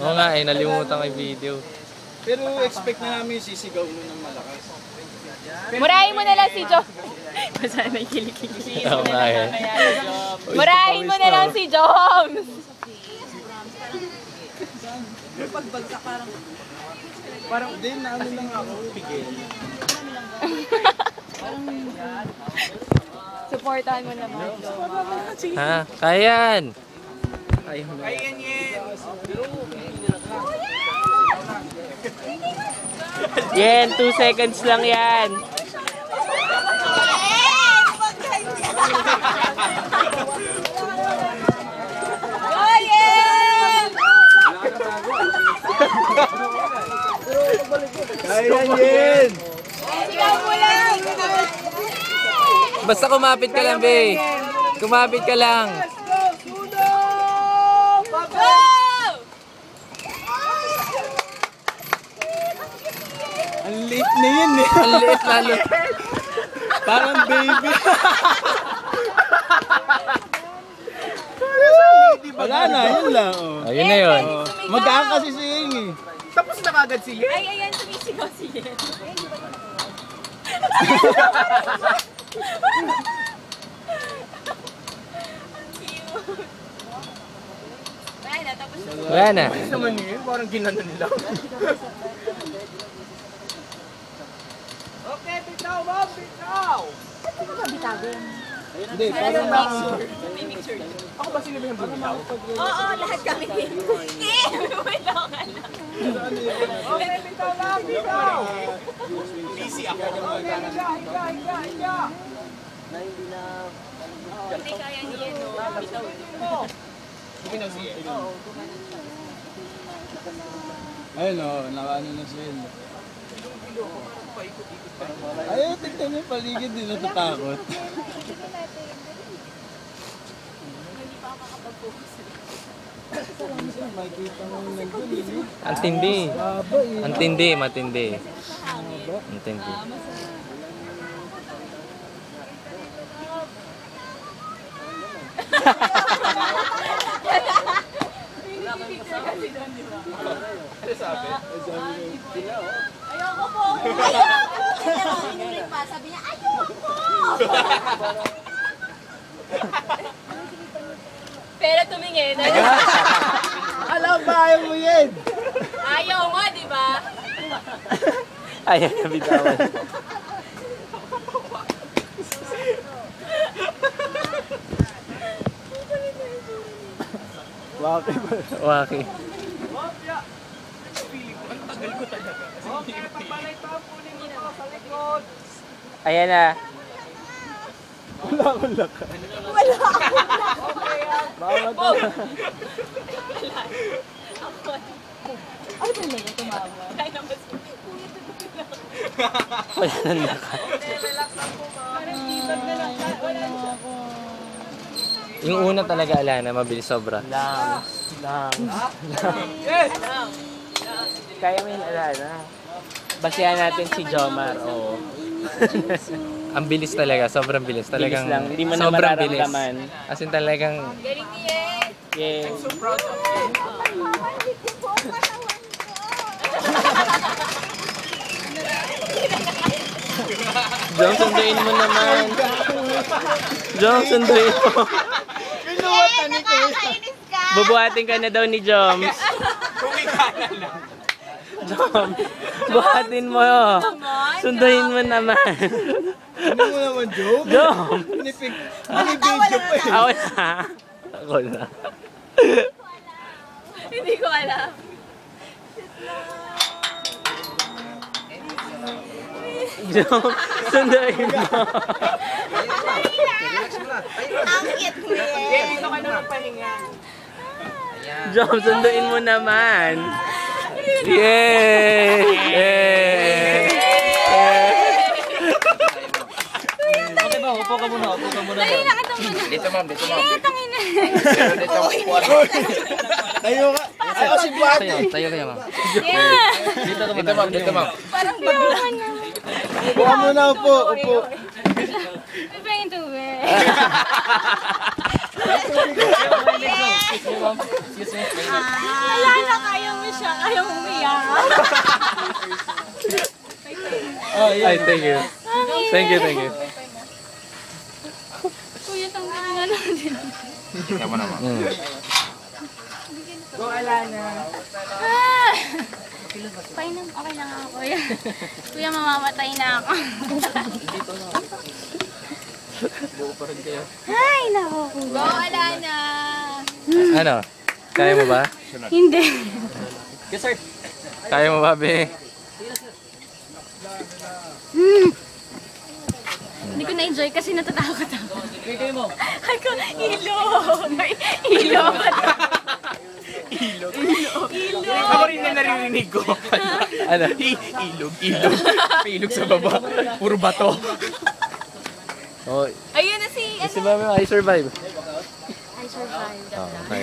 Oo nga eh, nalimutan ko yung video. Pero expect na namin sisigaw mo ng malakas. Murahin mo na lang si Jom. Masana yung kilikili. Oo nga eh. Murahin mo na lang si Joms. Pagbagsak parang din na ano lang ako, pigil. Supportahan mo naman. Ha? Kayan! Ayan yan! Yan, 2 seconds lang yan. Ayan yan! Basta kumapit ka lang, be. Kumapit ka lang. Ang late na yun eh. Ang liit lalo. Parang baby. Wala na, yun lang. Oh. Ayun na yun. Magaan kasi si Ying eh. Tapos na kagad si Ying? Ay, ayan, sumisigaw si Yen. Wala na. Ano naman yun? Parang ginano nila. Okay, bitaw, ma'am, bitaw! Ba't ka bitawin? Hindi, parang May mixture. ako ba sino ba yung bitaw? Oo, lahat kami din. Wala ka lang. Okay, bitaw lang, bitaw! Busy ako. Okay, higa. Hindi kaya niya, no? Bitaw. Bitaw siya. Ayun o, nakaano na siya yun. Ayun, tignan niyo yung paligid, di natatakot. Makikita mo yung nandun eh. Ang tindi. Baba eh. Ang tindi, matindi. Ang tindi. Ano sabi? Ayoko po. Sabi niya, ayoko. Pero tumingin. Alam ba ayaw mo yan? Ayaw mo, di ba? Ayan, nabitawan. Waki ba? Waki. Ang tagal ko talaga. Okay, pagbalay pa ang punin mo sa likod. Ayan na. Wala akong lakas. Wala ako. Bawat Ay, talaga tumawa. Ay, naman si Wala nang lakas. relax lang po, ma'am. parang tibag na lang. Wala siya. Yung una talaga, Alana, mabilis sobra. Lang. Yes! Kaya mo yun, Alana. Basihan natin si Jomar, oo. Ang bilis talaga, sobrang bilis. Talagang Bilis lang, hindi mo na sobrang bilis. mararamdaman. As in talagang Galing ni Yen. Yeah. So proud of you. Jom, sunduin mo naman. Jom, sunduin mo. Pinuwatan ni Kuya. Bubuhatin ka na daw ni Joms. Kumikana lang. Jom, buhatin mo. Sunduin mo naman. Ano mo naman, Joe? Jom. Binibidyo pa eh. Ako na. Ako na. Hindi ko alam. Jom, sunduin mo. Ang cute mo Kaya dito ka na magpahinga. Jom, sunduin mo naman. Yay! Yay! Okay ba? Upo ka muna. Dali na ka naman. Dito, ma'am. Dito, ma'am. Tangin na. Dito, tayo ka. Ako si Buhati. Tayo kayo, ma'am. Yeah. Dito ma'am. Dito, ma'am. Parang bagla. Buha mo na, upo. Upo. Pipengin tubig. Wala na kayo. Ayaw umiyak. Ay, thank you. Thank you, thank you. Kuya, tanggalin na natin. Kaya mo naman. Go, Alana. Ah! Painom, okay lang ako, kuya. Kuya, mamamatay na ako. Ay, naku. Go, Alana. Ano? Kaya mo ba? Hindi. Yes, sir. Kaya mo ba, be? Hindi ko na-enjoy kasi natatakot ako. Kayo mo. Ay ko, ilog! Ilog! Ako rin na naririnig ko. Ano? Ilog. May ilog sa baba. Puro bato. Oh, Ayun na si... si Mami, I survive. I survived. Oh, nice.